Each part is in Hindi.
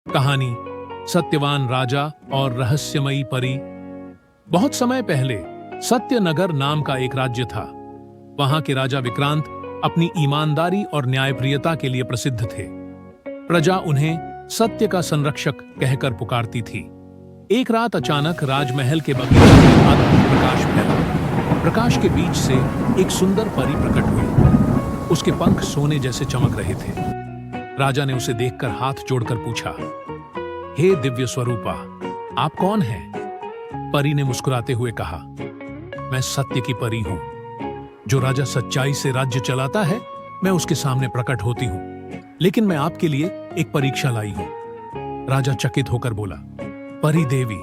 कहानी सत्यवान राजा और रहस्यमयी परी। बहुत समय पहले सत्यनगर नाम का एक राज्य था। वहां के राजा विक्रांत अपनी ईमानदारी और न्यायप्रियता के लिए प्रसिद्ध थे। प्रजा उन्हें सत्य का संरक्षक कहकर पुकारती थी। एक रात अचानक राजमहल के बगीचे में अद्भुत प्रकाश फैला। प्रकाश के बीच से एक सुंदर परी प्रकट हुई। उसके पंख सोने जैसे चमक रहे थे। राजा ने उसे देखकर हाथ जोड़कर पूछा, हे दिव्य स्वरूपा, आप कौन हैं? परी ने मुस्कुराते हुए कहा, मैं सत्य की परी हूं। जो राजा सच्चाई से राज्य चलाता है, मैं उसके सामने प्रकट होती हूं। लेकिन मैं आपके लिए एक परीक्षा लाई हूं। राजा चकित होकर बोला, परी देवी,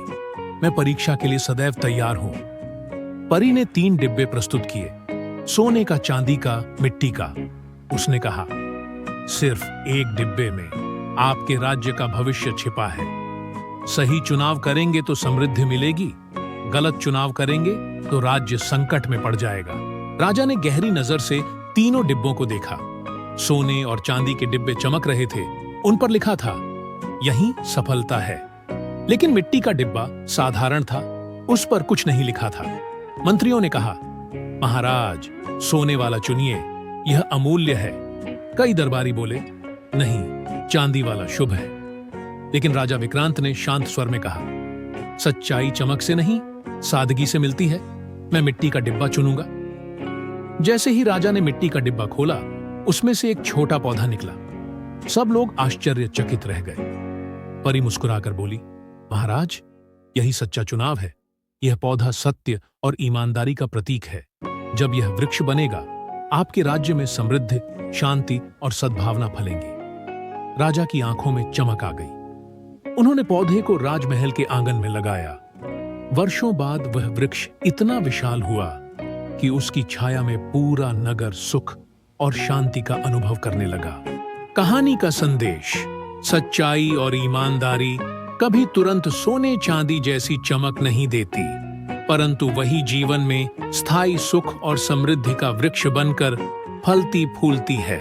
मैं परीक्षा के लिए सदैव तैयार हूं। परी ने 3 डिब्बे प्रस्तुत किए, सोने का, चांदी का, मिट्टी का। उसने कहा, सिर्फ एक डिब्बे में आपके राज्य का भविष्य छिपा है। सही चुनाव करेंगे तो समृद्धि मिलेगी, गलत चुनाव करेंगे तो राज्य संकट में पड़ जाएगा। राजा ने गहरी नजर से तीनों डिब्बों को देखा। सोने और चांदी के डिब्बे चमक रहे थे। उन पर लिखा था, यही सफलता है। लेकिन मिट्टी का डिब्बा साधारण था, उस पर कुछ नहीं लिखा था। मंत्रियों ने कहा, महाराज, सोने वाला चुनिए, यह अमूल्य है। कई दरबारी बोले, नहीं, चांदी वाला शुभ है। लेकिन राजा विक्रांत ने शांत स्वर में कहा, सच्चाई चमक से नहीं, सादगी से मिलती है। मैं मिट्टी का डिब्बा चुनूंगा। जैसे ही राजा ने मिट्टी का डिब्बा खोला, उसमें से एक छोटा पौधा निकला। सब लोग आश्चर्यचकित रह गए। परी मुस्कुराकर बोली, महाराज, यही सच्चा चुनाव है। यह पौधा सत्य और ईमानदारी का प्रतीक है। जब यह वृक्ष बनेगा, आपके राज्य में समृद्धि, शांति और सद्भावना फलेंगी। राजा की आंखों में चमक आ गई। उन्होंने पौधे को राजमहल के आंगन में लगाया। वर्षों बाद वह वृक्ष इतना विशाल हुआ कि उसकी छाया में पूरा नगर सुख और शांति का अनुभव करने लगा। कहानी का संदेश, सच्चाई और ईमानदारी कभी तुरंत सोने चांदी जैसी चमक नहीं देती, परंतु वही जीवन में स्थायी सुख और समृद्धि का वृक्ष बनकर फलती फूलती है।